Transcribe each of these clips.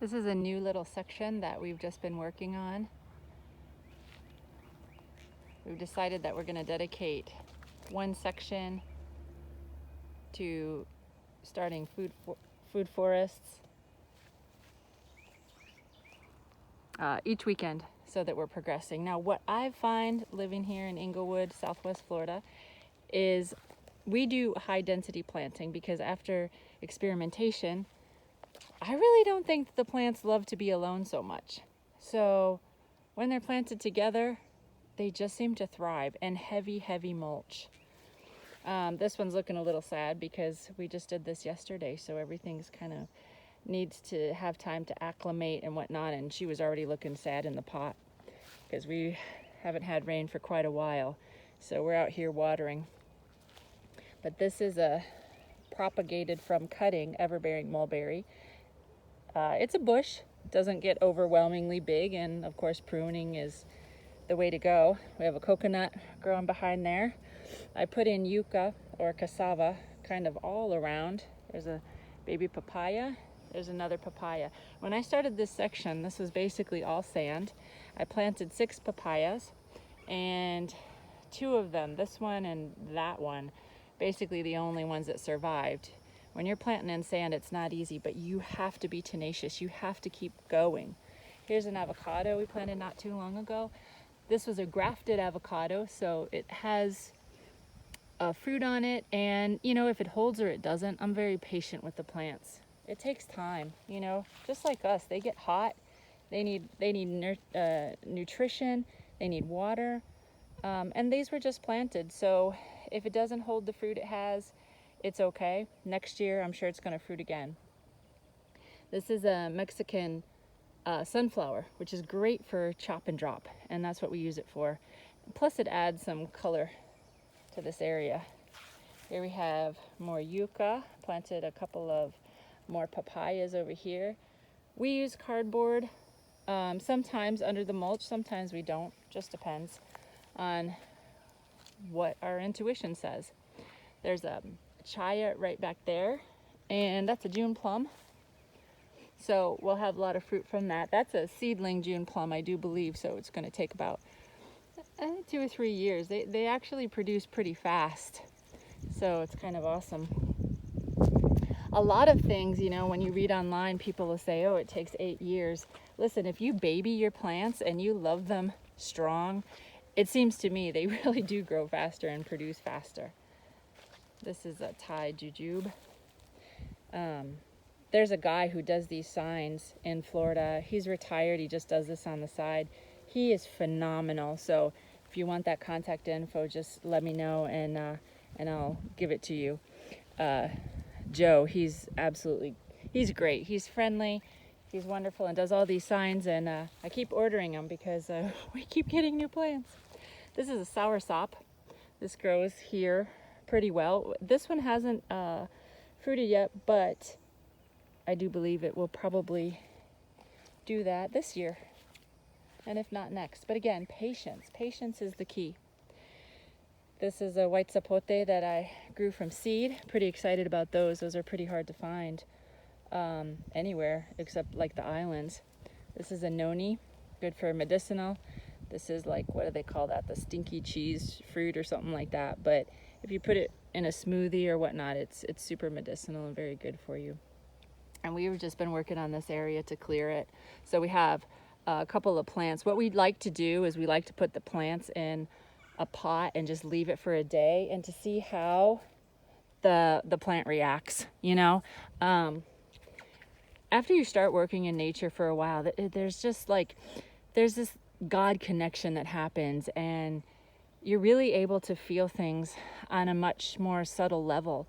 This is a new little section that we've just been working on. We've decided that we're going to dedicate one section to starting food forests each weekend so that we're progressing. Now, what I find living here in Inglewood, Southwest Florida, is we do high density planting because after experimentation, I really don't think the plants love to be alone so much. So when they're planted together, they just seem to thrive, and heavy mulch. This one's looking a little sad because we just did this yesterday, so everything's kind of needs to have time to acclimate and whatnot, and she was already looking sad in the pot because we haven't had rain for quite a while, so we're out here watering. But this is a propagated from cutting everbearing mulberry. It's a bush, doesn't get overwhelmingly big, and of course pruning is the way to go. We have a coconut growing behind there. I put in yucca or cassava kind of all around. There's a baby papaya. There's another papaya. When I started this section, this was basically all sand. I planted 6 papayas, and 2 of them, this one and that one, basically the only ones that survived. When you're planting in sand, it's not easy, but you have to be tenacious. You have to keep going. Here's an avocado we planted not too long ago. This was a grafted avocado, so it has fruit on it, and you know, if it holds or it doesn't, I'm very patient with the plants. It takes time, you know, just like us. They get hot, they need nutrition, they need water, and these were just planted, so if it doesn't hold the fruit it has, it's okay. Next year I'm sure it's going to fruit again. This is a Mexican sunflower, which is great for chop and drop, and that's what we use it for. Plus it adds some color to this area. Here we have more yucca, planted a couple of more papayas over here. We use cardboard, sometimes under the mulch, sometimes we don't, just depends on what our intuition says. There's a chaya right back there, and that's a June plum. So we'll have a lot of fruit from that. That's a seedling June plum, I do believe, so it's going to take about 2 or 3 years. They actually produce pretty fast, so it's kind of awesome. A lot of things, you know, when you read online, people will say, oh, it takes 8 years. Listen, if you baby your plants and you love them strong, it seems to me they really do grow faster and produce faster. This is a Thai jujube. There's a guy who does these signs in Florida. He's retired. He just does this on the side. He is phenomenal. So if you want that contact info, just let me know, and I'll give it to you. Joe, he's great. He's friendly. He's wonderful and does all these signs, and I keep ordering them because we keep getting new plants. This is a soursop. This grows here pretty well. This one hasn't fruited yet, but I do believe it will probably do that this year, and if not next. But again, patience. Patience is the key. This is a white zapote that I grew from seed. Pretty excited about those. Those are pretty hard to find anywhere except like the islands. This is a noni, good for medicinal. This is like, what do they call that? The stinky cheese fruit or something like that. But if you put it in a smoothie or whatnot, it's super medicinal and very good for you. And we've just been working on this area to clear it. So we have a couple of plants. What we'd like to do is we like to put the plants in a pot and just leave it for a day and to see how the plant reacts, you know. After you start working in nature for a while, there's just like, there's this God connection that happens, and you're really able to feel things on a much more subtle level,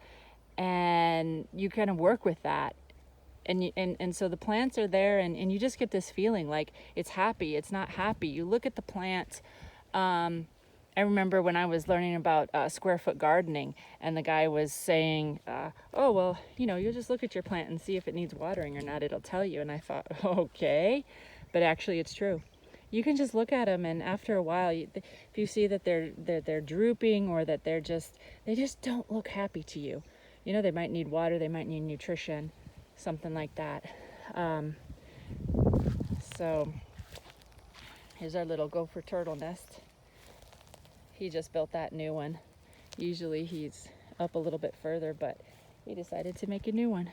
and you kind of work with that. And so the plants are there, and you just get this feeling like it's happy, it's not happy. You look at the plant. I remember when I was learning about square foot gardening, and the guy was saying, oh, well, you know, you just look at your plant and see if it needs watering or not, it'll tell you. And I thought, okay, but actually it's true. You can just look at them, and after a while, if you see that they're drooping, or that they just don't look happy to you. You know, they might need water, they might need nutrition, something like that. So here's our little gopher turtle nest. He just built that new one. Usually he's up a little bit further, but he decided to make a new one.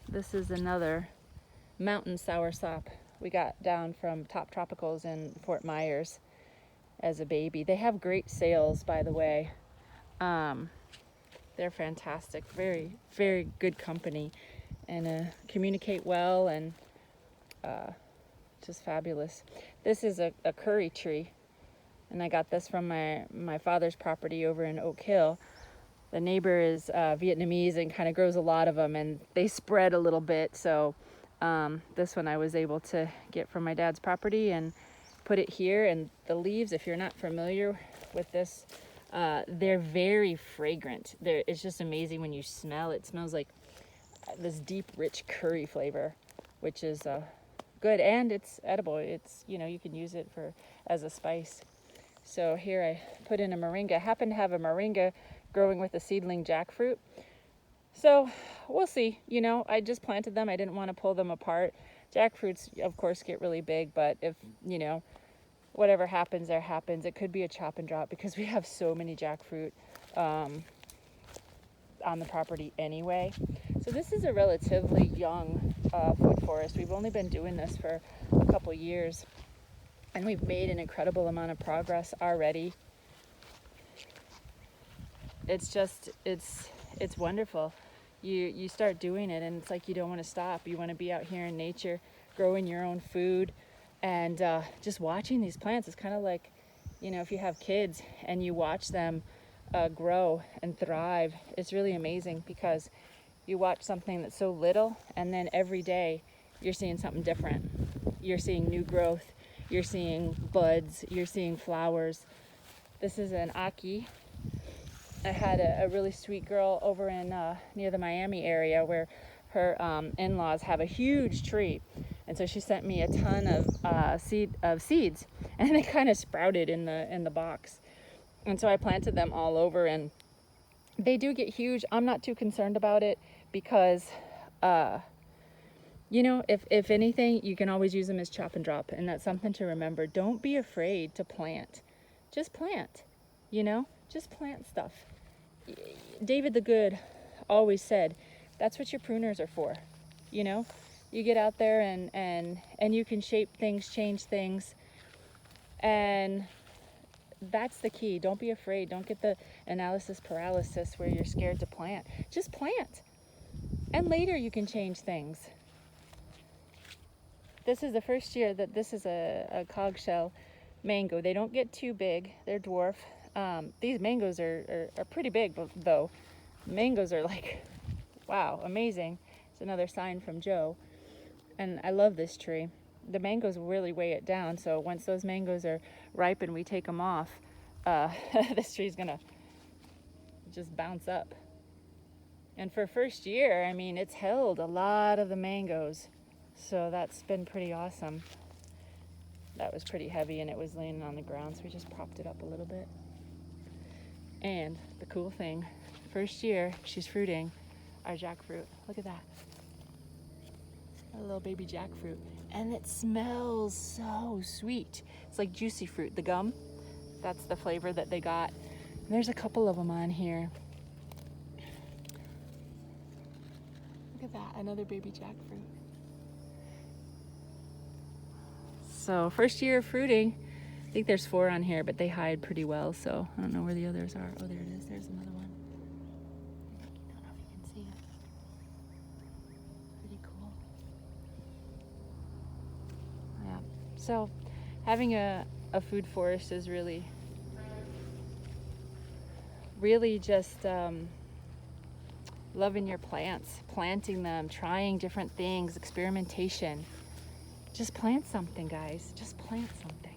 This is another mountain soursop we got down from Top Tropicals in Fort Myers as a baby. They have great sales, by the way. They're fantastic, very, very good company, and communicate well, and just fabulous. This is a curry tree, and I got this from my father's property over in Oak Hill. The neighbor is Vietnamese and kind of grows a lot of them, and they spread a little bit. So this one I was able to get from my dad's property and put it here. And the leaves, if you're not familiar with this, they're very fragrant. It's just amazing when you smell. It smells like this deep, rich curry flavor, which is good, and it's edible. It's, you can use it as a spice. So here I put in a moringa. I happen to have a moringa growing with a seedling jackfruit. So we'll see. I just planted them. I didn't want to pull them apart. Jackfruits, of course, get really big, but if, whatever happens, there happens. It could be a chop and drop because we have so many jackfruit on the property anyway. So this is a relatively young food forest. We've only been doing this for a couple years, and we've made an incredible amount of progress already. It's wonderful. You start doing it, and it's like you don't want to stop. You want to be out here in nature, growing your own food, and just watching these plants. It's kind of like, if you have kids and you watch them grow and thrive. It's really amazing because you watch something that's so little, and then every day you're seeing something different. You're seeing new growth. You're seeing buds. You're seeing flowers. This is an Aki. I had a really sweet girl over in near the Miami area where her in-laws have a huge tree, and so she sent me a ton of seeds, and they kind of sprouted in the box, and so I planted them all over, and they do get huge. I'm not too concerned about it because if anything, you can always use them as chop and drop, and that's something to remember. Don't be afraid to plant. Just plant. Just plant stuff. David the Good always said, that's what your pruners are for. You get out there and you can shape things, change things, and that's the key. Don't be afraid. Don't get the analysis paralysis where you're scared to plant. Just plant, and later you can change things. This is the first year that this is a cogshell mango. They don't get too big. They're dwarf. These mangoes are pretty big, though. Mangoes are like, wow, amazing. It's another sign from Joe. And I love this tree. The mangoes really weigh it down, so once those mangoes are ripe and we take them off, this tree's gonna just bounce up. And for first year, it's held a lot of the mangoes, so that's been pretty awesome. That was pretty heavy, and it was laying on the ground, so we just propped it up a little bit. And the cool thing, first year, she's fruiting our jackfruit. Look at that. A little baby jackfruit. And it smells so sweet. It's like juicy fruit, the gum. That's the flavor that they got. And there's a couple of them on here. Look at that, another baby jackfruit. So first year of fruiting. I think there's 4 on here, but they hide pretty well, so I don't know where the others are. Oh, there it is. There's another one. I don't know if you can see it. Pretty cool. Yeah. So having a food forest is really just loving your plants, planting them, trying different things, experimentation. Just plant something, guys. Just plant something.